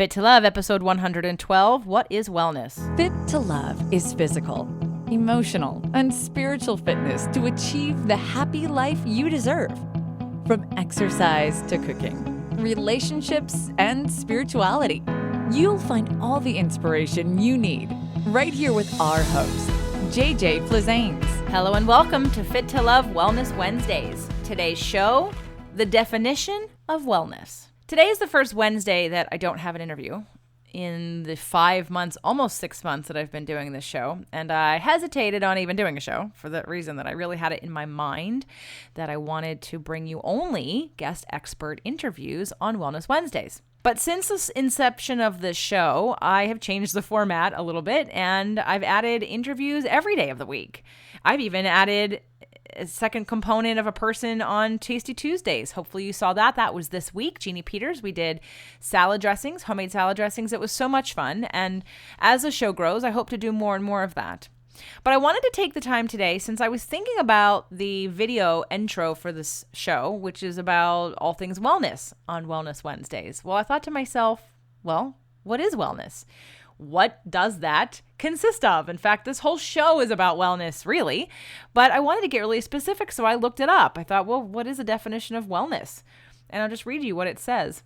Fit to Love, episode 112. What is wellness? Fit to Love is physical, emotional, and spiritual fitness to achieve the happy life you deserve. From exercise to cooking, relationships, and spirituality, you'll find all the inspiration you need right here with our host, JJ Plazanes. Hello and welcome to Fit to Love Wellness Wednesdays. Today's show, the definition of wellness. Today is the first Wednesday that I don't have an interview in the 5 months, almost 6 months that I've been doing this show. And I hesitated on even doing a show for the reason that I really had it in my mind that I wanted to bring you only guest expert interviews on Wellness Wednesdays. But since the inception of this show, I have changed the format a little bit and I've added interviews every day of the week. I've even added a second component of a person on Tasty Tuesdays. Hopefully you saw that. That was this week. Jeannie Peters. We did salad dressings, homemade salad dressings. It was so much fun. And as the show grows, I hope to do more and more of that. But I wanted to take the time today, since I was thinking about the video intro for this show, which is about all things wellness on Wellness Wednesdays. Well, I thought to myself, well, what is wellness? What does that consist of? In fact, this whole show is about wellness, really. But I wanted to get really specific, so I looked it up. I thought, well, what is the definition of wellness? And I'll just read you what it says.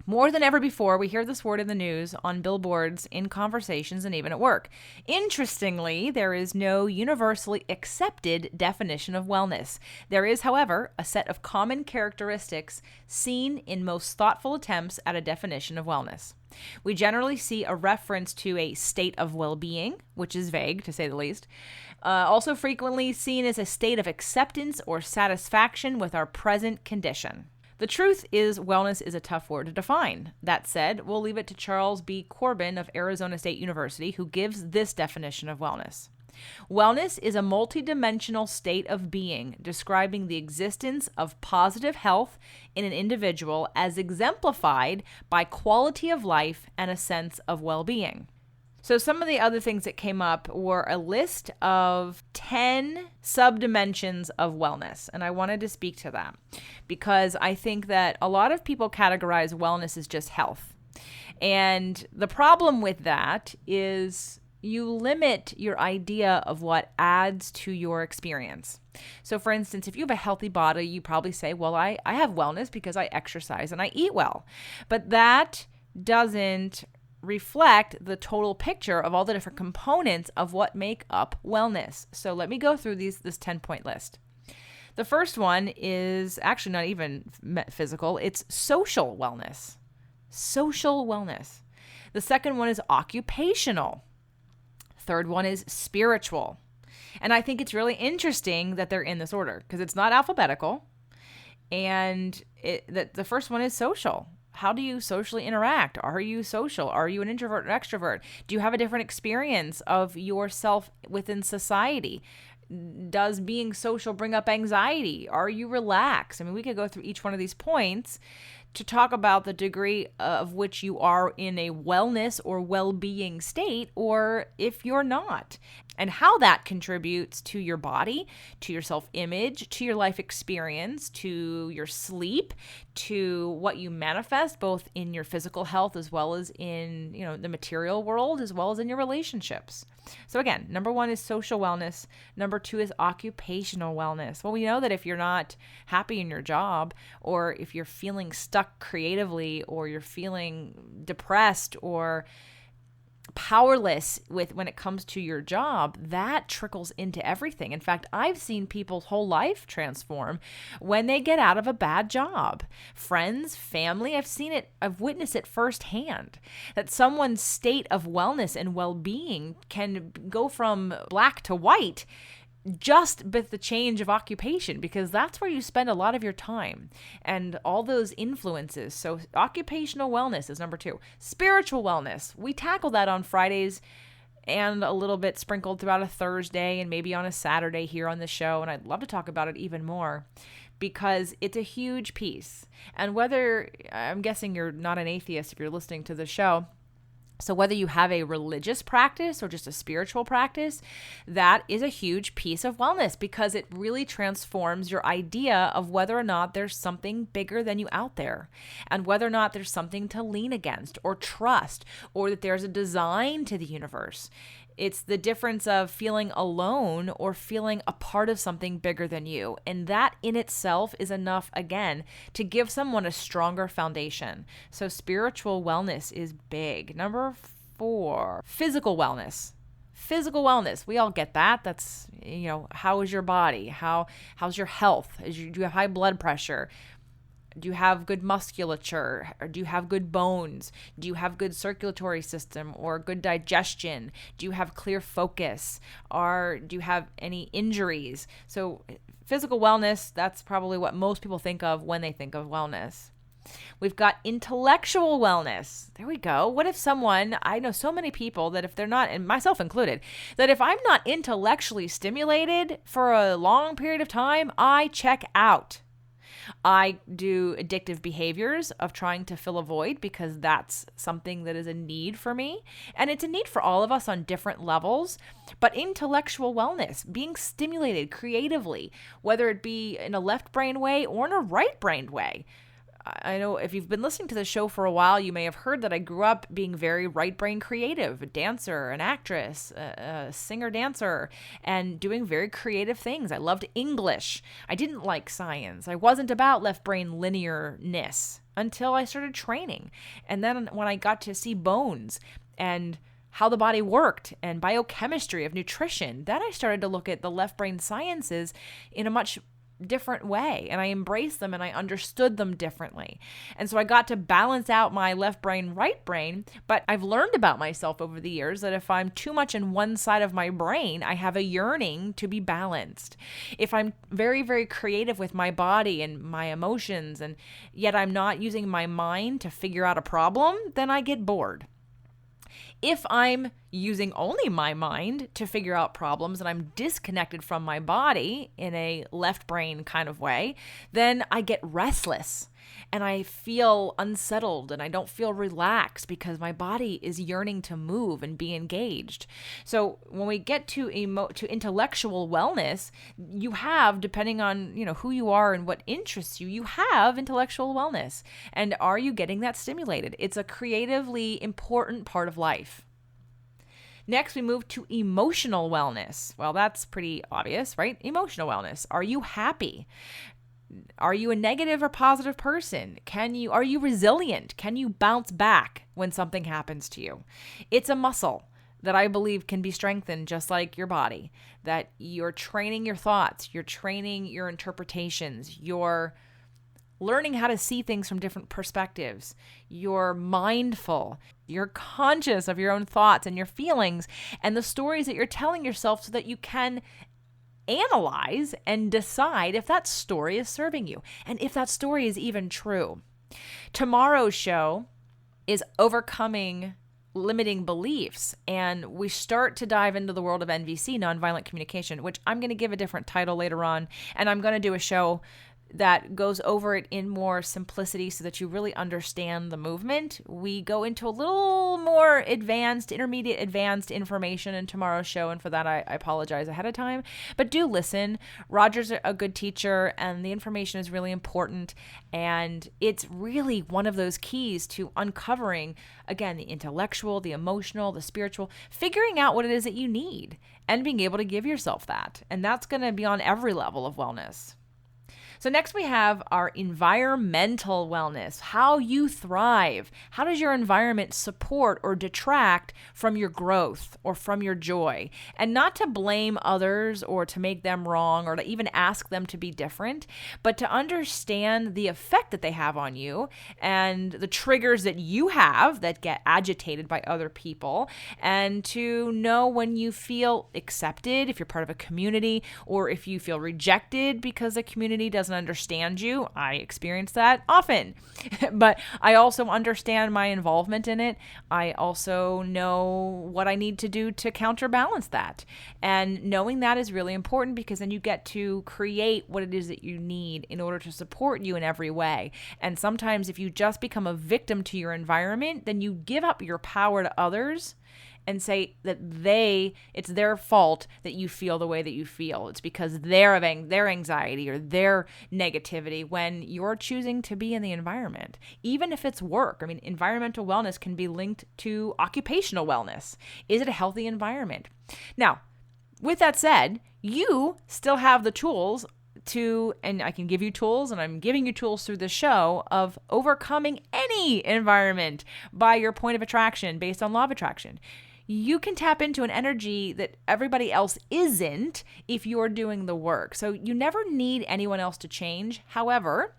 More than ever before, we hear this word in the news, on billboards, in conversations, and even at work. Interestingly, there is no universally accepted definition of wellness. There is, however, a set of common characteristics seen in most thoughtful attempts at a definition of wellness. We generally see a reference to a state of well-being, which is vague, to say the least. Also frequently seen as a state of acceptance or satisfaction with our present condition. The truth is, wellness is a tough word to define. That said, we'll leave it to Charles B. Corbin of Arizona State University, who gives this definition of wellness. Wellness is a multidimensional state of being, describing the existence of positive health in an individual as exemplified by quality of life and a sense of well-being. So some of the other things that came up were a list of 10 subdimensions of wellness. And I wanted to speak to that because I think that a lot of people categorize wellness as just health. And the problem with that is you limit your idea of what adds to your experience. So for instance, if you have a healthy body, you probably say, well, I have wellness because I exercise and I eat well. But that doesn't reflect the total picture of all the different components of what make up wellness. So let me go through this 10-point list. The first one is actually not even physical. It's social wellness. Social wellness. The second one is occupational. Third one is spiritual. And I think it's really interesting that they're in this order because it's not alphabetical. And the first one is social. How do you socially interact? Are you social? Are you an introvert or extrovert? Do you have a different experience of yourself within society? Does being social bring up anxiety? Are you relaxed? I mean, we could go through each one of these points to talk about the degree of which you are in a wellness or well-being state, or if you're not, and how that contributes to your body, to your self-image, to your life experience, to your sleep, to what you manifest both in your physical health as well as in, the material world, as well as in your relationships. So again, number one is social wellness. Number two is occupational wellness. Well, we know that if you're not happy in your job, or if you're feeling stuck creatively, or you're feeling depressed or powerless when it comes to your job, that trickles into everything. In fact, I've seen people's whole life transform when they get out of a bad job. Friends, family, I've witnessed it firsthand, that someone's state of wellness and well-being can go from black to white just with the change of occupation, because that's where you spend a lot of your time and all those influences. So occupational wellness is number two. Spiritual wellness, we tackle that on Fridays and a little bit sprinkled throughout a Thursday and maybe on a Saturday here on the show. And I'd love to talk about it even more because it's a huge piece. And whether, I'm guessing you're not an atheist if you're listening to the show, So whether you have a religious practice or just a spiritual practice, that is a huge piece of wellness because it really transforms your idea of whether or not there's something bigger than you out there and whether or not there's something to lean against or trust or that there's a design to the universe. It's the difference of feeling alone or feeling a part of something bigger than you. And that in itself is enough, again, to give someone a stronger foundation. So spiritual wellness is big. Number 4, physical wellness. Physical wellness. We all get that. That's, how is your body? How's your health? Do you have high blood pressure? Do you have good musculature? Or do you have good bones? Do you have good circulatory system or good digestion? Do you have clear focus? Or do you have any injuries? So physical wellness, that's probably what most people think of when they think of wellness. We've got intellectual wellness. There we go. What if I know so many people that if they're not, and myself included, that if I'm not intellectually stimulated for a long period of time, I check out. I do addictive behaviors of trying to fill a void because that's something that is a need for me. And it's a need for all of us on different levels. But intellectual wellness, being stimulated creatively, whether it be in a left brain way or in a right brain way. I know if you've been listening to the show for a while, you may have heard that I grew up being very right brain creative, a dancer, an actress, a singer-dancer, and doing very creative things. I loved English. I didn't like science. I wasn't about left brain linearness until I started training. And then when I got to see bones and how the body worked and biochemistry of nutrition, then I started to look at the left brain sciences in a much different way, and I embraced them and I understood them differently. And so I got to balance out my left brain, right brain, but I've learned about myself over the years that if I'm too much in one side of my brain, I have a yearning to be balanced. If I'm very, very creative with my body and my emotions, and yet I'm not using my mind to figure out a problem, then I get bored. If I'm using only my mind to figure out problems and I'm disconnected from my body in a left brain kind of way, then I get restless and I feel unsettled and I don't feel relaxed because my body is yearning to move and be engaged. So when we get to intellectual wellness, you have, depending on who you are and what interests you, you have intellectual wellness. And are you getting that stimulated? It's a creatively important part of life. Next, we move to emotional wellness. Well, that's pretty obvious, right? Emotional wellness. Are you happy? Are you a negative or positive person? Are you resilient? Can you bounce back when something happens to you? It's a muscle that I believe can be strengthened just like your body, that you're training your thoughts, you're training your interpretations, you're learning how to see things from different perspectives. You're mindful. You're conscious of your own thoughts and your feelings and the stories that you're telling yourself so that you can analyze and decide if that story is serving you and if that story is even true. Tomorrow's show is overcoming limiting beliefs, and we start to dive into the world of NVC, nonviolent communication, which I'm going to give a different title later on, and I'm going to do a show that goes over it in more simplicity so that you really understand the movement. We go into a little more intermediate advanced information in tomorrow's show, and for that I apologize ahead of time. But do listen. Roger's a good teacher, and the information is really important, and it's really one of those keys to uncovering, again, the intellectual, the emotional, the spiritual, figuring out what it is that you need, and being able to give yourself that. And that's going to be on every level of wellness. So next we have our environmental wellness, how you thrive. How does your environment support or detract from your growth or from your joy? And not to blame others or to make them wrong or to even ask them to be different, but to understand the effect that they have on you and the triggers that you have that get agitated by other people, and to know when you feel accepted, if you're part of a community, or if you feel rejected because the community doesn't doesn't understand you. I experience that often, but I also understand my involvement in it. I also know what I need to do to counterbalance that. And knowing that is really important, because then you get to create what it is that you need in order to support you in every way. And sometimes if you just become a victim to your environment, then you give up your power to others and say that it's their fault that you feel the way that you feel. It's because their anxiety or their negativity, when you're choosing to be in the environment, even if it's work. I mean, environmental wellness can be linked to occupational wellness. Is it a healthy environment? Now, with that said, you still have the tools and I can give you tools, and I'm giving you tools through the show of overcoming any environment by your point of attraction based on law of attraction. You can tap into an energy that everybody else isn't if you're doing the work. So you never need anyone else to change. However,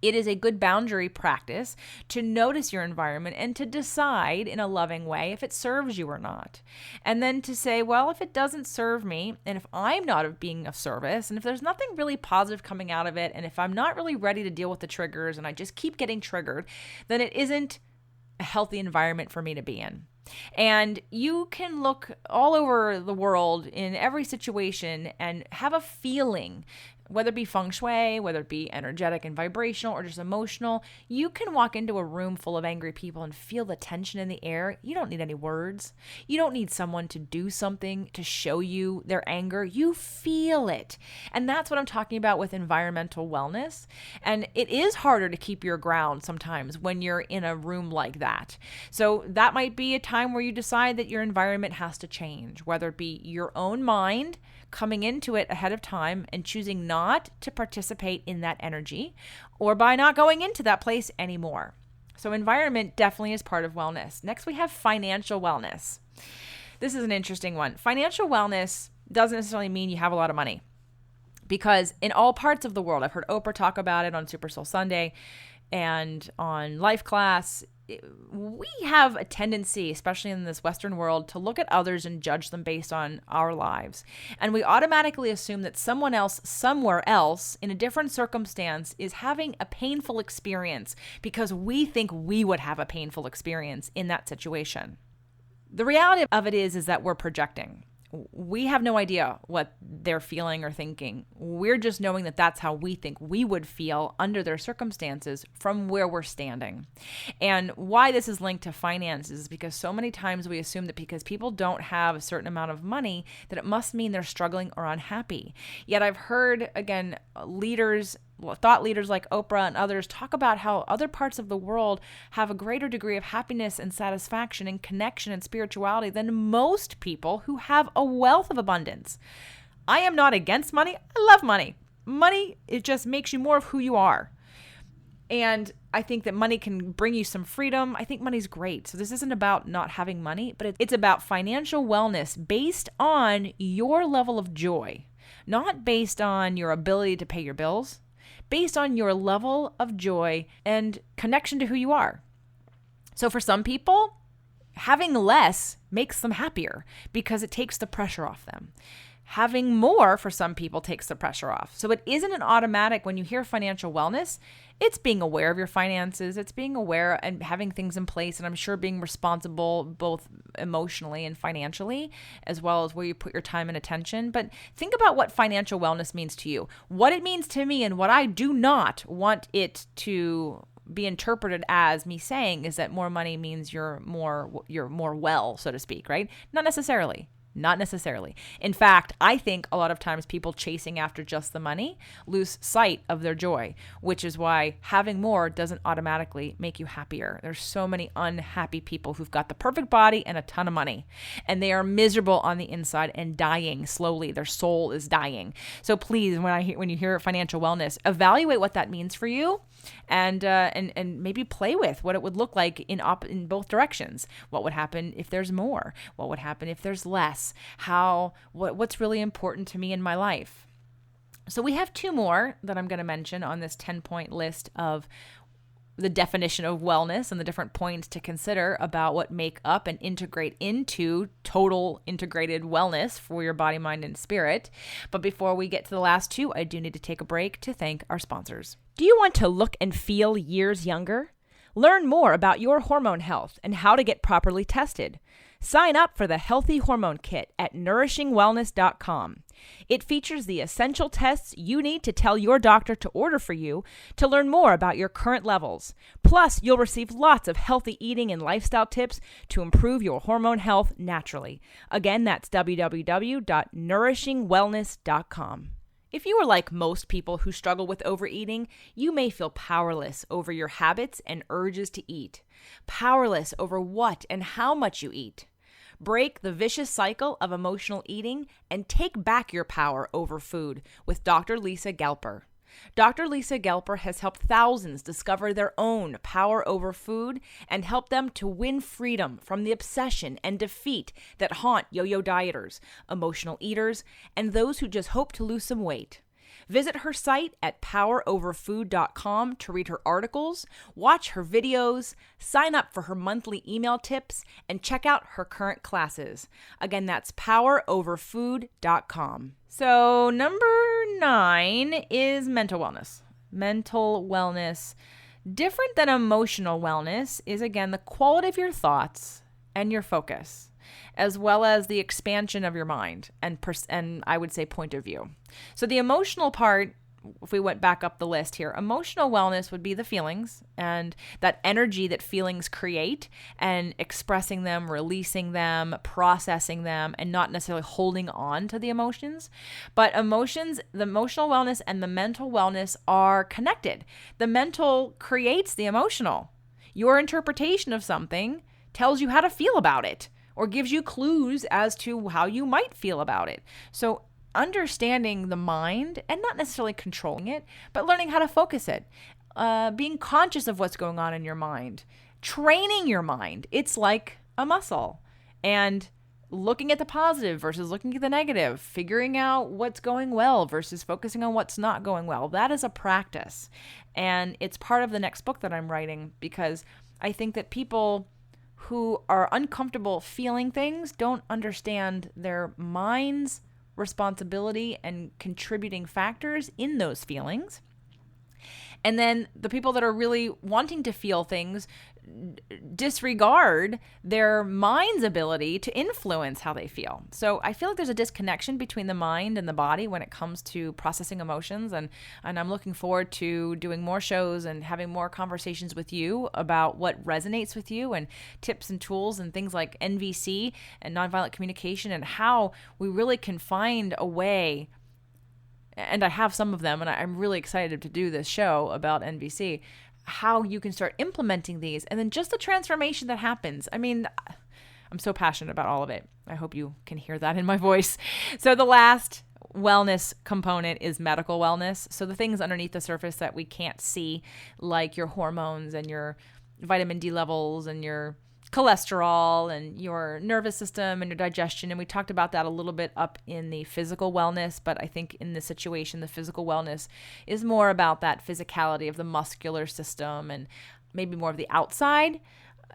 it is a good boundary practice to notice your environment and to decide in a loving way if it serves you or not. And then to say, well, if it doesn't serve me, and if I'm not being of service, and if there's nothing really positive coming out of it, and if I'm not really ready to deal with the triggers and I just keep getting triggered, then it isn't a healthy environment for me to be in. And you can look all over the world in every situation and have a feeling, whether it be feng shui, whether it be energetic and vibrational or just emotional. You can walk into a room full of angry people and feel the tension in the air. You don't need any words. You don't need someone to do something to show you their anger. You feel it. And that's what I'm talking about with environmental wellness. And it is harder to keep your ground sometimes when you're in a room like that. So that might be a time where you decide that your environment has to change, whether it be your own mind coming into it ahead of time and choosing not to participate in that energy, or by not going into that place anymore. So environment definitely is part of wellness. Next, we have financial wellness. This is an interesting one. Financial wellness doesn't necessarily mean you have a lot of money, because in all parts of the world, I've heard Oprah talk about it on Super Soul Sunday and on Life Class. We have a tendency, especially in this Western world, to look at others and judge them based on our lives. And we automatically assume that someone else, somewhere else, in a different circumstance, is having a painful experience because we think we would have a painful experience in that situation. The reality of it is that we're projecting. We have no idea what they're feeling or thinking. We're just knowing that that's how we think we would feel under their circumstances from where we're standing. And why this is linked to finances is because so many times we assume that because people don't have a certain amount of money, that it must mean they're struggling or unhappy. Yet I've heard, again, thought leaders like Oprah and others talk about how other parts of the world have a greater degree of happiness and satisfaction and connection and spirituality than most people who have a wealth of abundance. I am not against money. I love money. Money, it just makes you more of who you are. And I think that money can bring you some freedom. I think money's great. So this isn't about not having money, but it's about financial wellness based on your level of joy, not based on your ability to pay your bills, based on your level of joy and connection to who you are. So for some people, having less makes them happier because it takes the pressure off them. Having more for some people takes the pressure off. So it isn't an automatic. When you hear financial wellness, it's being aware of your finances. It's being aware and having things in place. And I'm sure being responsible both emotionally and financially, as well as where you put your time and attention. But think about what financial wellness means to you, what it means to me, and what I do not want it to be interpreted as me saying is that more money means you're more well, so to speak, right? Not necessarily. Not necessarily. In fact, I think a lot of times people chasing after just the money lose sight of their joy, which is why having more doesn't automatically make you happier. There's so many unhappy people who've got the perfect body and a ton of money, and they are miserable on the inside and dying slowly. Their soul is dying. So please, when you hear financial wellness, evaluate what that means for you, and maybe play with what it would look like in both directions. What would happen if there's more? What would happen if there's less? What's really important to me in my life? So we have two more that I'm going to mention on this 10-point list of the definition of wellness and the different points to consider about what make up and integrate into total integrated wellness for your body, mind, and spirit. But before we get to the last two, I do need to take a break to thank our sponsors. Do you want to look and feel years younger? Learn more about your hormone health and how to get properly tested. Sign up for the Healthy Hormone Kit at nourishingwellness.com. It features the essential tests you need to tell your doctor to order for you to learn more about your current levels. Plus, you'll receive lots of healthy eating and lifestyle tips to improve your hormone health naturally. Again, that's www.nourishingwellness.com. If you are like most people who struggle with overeating, you may feel powerless over your habits and urges to eat. Powerless over what and how much you eat. Break the vicious cycle of emotional eating and take back your power over food with Dr. Lisa Gelper. Dr. Lisa Gelper has helped thousands discover their own power over food and help them to win freedom from the obsession and defeat that haunt yo-yo dieters, emotional eaters, and those who just hope to lose some weight. Visit her site at poweroverfood.com to read her articles, watch her videos, sign up for her monthly email tips, and check out her current classes. Again, that's poweroverfood.com. So number 9 is mental wellness. Mental wellness, different than emotional wellness, is again the quality of your thoughts and your focus, as well as the expansion of your mind and I would say point of view. So the emotional part, if we went back up the list here, emotional wellness would be the feelings and that energy that feelings create and expressing them, releasing them, processing them, and not necessarily holding on to the emotions. But emotions, the emotional wellness and the mental wellness are connected. The mental creates the emotional. Your interpretation of something tells you how to feel about it, or gives you clues as to how you might feel about it. So understanding the mind and not necessarily controlling it, but learning how to focus it, being conscious of what's going on in your mind, training your mind. It's like a muscle, and looking at the positive versus looking at the negative, figuring out what's going well versus focusing on what's not going well. That is a practice. And it's part of the next book that I'm writing, because I think that people who are uncomfortable feeling things don't understand their mind's responsibility and contributing factors in those feelings. And then the people that are really wanting to feel things disregard their mind's ability to influence how they feel. So I feel like there's a disconnection between the mind and the body when it comes to processing emotions. And I'm looking forward to doing more shows and having more conversations with you about what resonates with you, and tips and tools and things like NVC and nonviolent communication, and how we really can find a way. And I have some of them, and I'm really excited to do this show about NVC, how you can start implementing these, and then just the transformation that happens. I mean, I'm so passionate about all of it. I hope you can hear that in my voice. So the last wellness component is medical wellness. So the things underneath the surface that we can't see, like your hormones and your vitamin D levels and your cholesterol and your nervous system and your digestion. And we talked about that a little bit up in the physical wellness, but I think in this situation, the physical wellness is more about that physicality of the muscular system and maybe more of the outside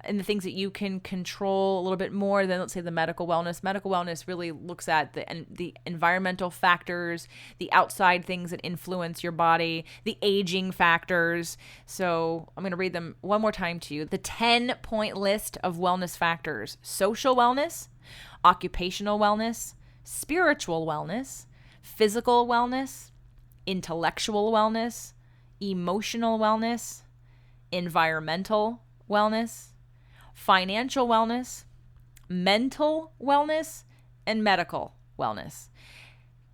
and the things that you can control a little bit more than, let's say, the medical wellness. Medical wellness really looks at the environmental factors, the outside things that influence your body, the aging factors. So I'm going to read them one more time to you. The 10-point list of wellness factors: social wellness, occupational wellness, spiritual wellness, physical wellness, intellectual wellness, emotional wellness, environmental wellness, financial wellness, mental wellness, and medical wellness.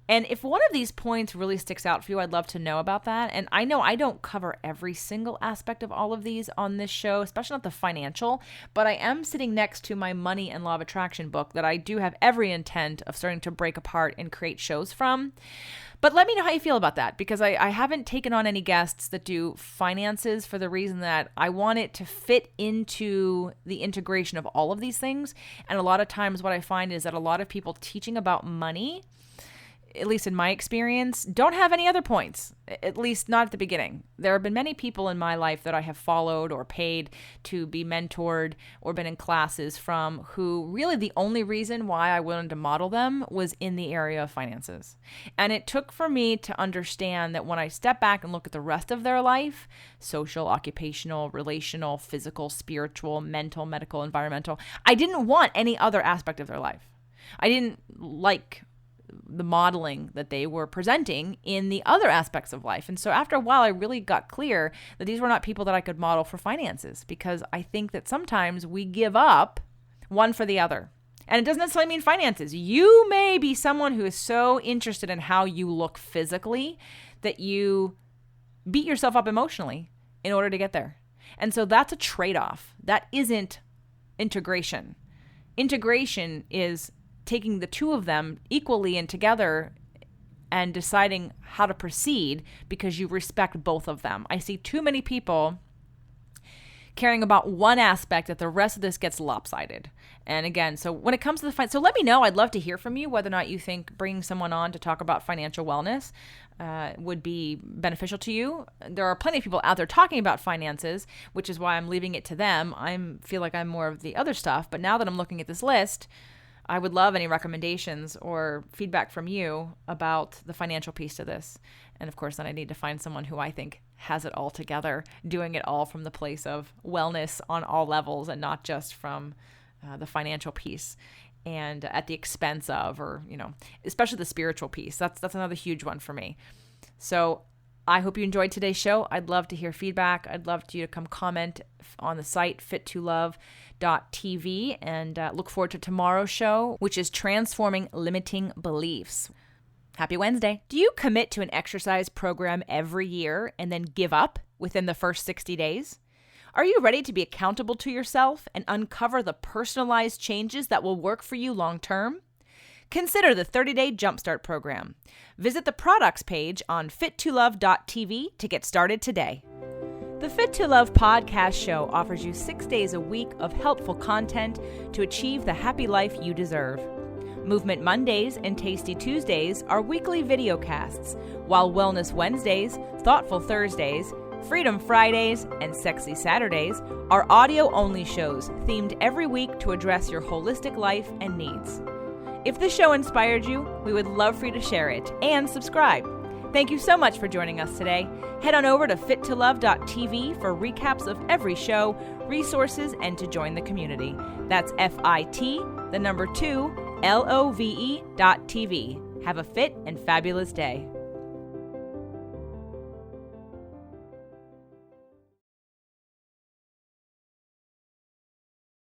And if one of these points really sticks out for you, I'd love to know about that. And I know I don't cover every single aspect of all of these on this show, especially not the financial, but I am sitting next to my Money and Law of Attraction book that I do have every intent of starting to break apart and create shows from. But let me know how you feel about that, because I haven't taken on any guests that do finances for the reason that I want it to fit into the integration of all of these things. And a lot of times what I find is that a lot of people teaching about money at least in my experience, don't have any other points, at least not at the beginning. There have been many people in my life that I have followed or paid to be mentored or been in classes from who really the only reason why I wanted to model them was in the area of finances. And it took for me to understand that when I step back and look at the rest of their life, social, occupational, relational, physical, spiritual, mental, medical, environmental, I didn't want any other aspect of their life. I didn't like the modeling that they were presenting in the other aspects of life. And so after a while, I really got clear that these were not people that I could model for finances, because I think that sometimes we give up one for the other. And it doesn't necessarily mean finances. You may be someone who is so interested in how you look physically that you beat yourself up emotionally in order to get there. And so that's a trade-off. That isn't integration. Integration is taking the two of them equally and together and deciding how to proceed because you respect both of them. I see too many people caring about one aspect that the rest of this gets lopsided. And again, so when it comes to the so let me know. I'd love to hear from you whether or not you think bringing someone on to talk about financial wellness would be beneficial to you. There are plenty of people out there talking about finances, which is why I'm leaving it to them. I feel like I'm more of the other stuff. But now that I'm looking at this list, I would love any recommendations or feedback from you about the financial piece to this. And of course, then I need to find someone who I think has it all together, doing it all from the place of wellness on all levels and not just from the financial piece and at the expense of, or, especially the spiritual piece. That's another huge one for me. So I hope you enjoyed today's show. I'd love to hear feedback. I'd love you to come comment on the site, fit2love.tv, and look forward to tomorrow's show, which is Transforming Limiting Beliefs. Happy Wednesday. Do you commit to an exercise program every year and then give up within the first 60 days? Are you ready to be accountable to yourself and uncover the personalized changes that will work for you long term? Consider the 30-day Jumpstart program. Visit the products page on fit2love.tv to get started today. The Fit to Love podcast show offers you 6 days a week of helpful content to achieve the happy life you deserve. Movement Mondays and Tasty Tuesdays are weekly video casts, while Wellness Wednesdays, Thoughtful Thursdays, Freedom Fridays, and Sexy Saturdays are audio-only shows themed every week to address your holistic life and needs. If this show inspired you, we would love for you to share it and subscribe. Thank you so much for joining us today. Head on over to fit2love.tv for recaps of every show, resources, and to join the community. That's FIT2LOVE.tv. Have a fit and fabulous day.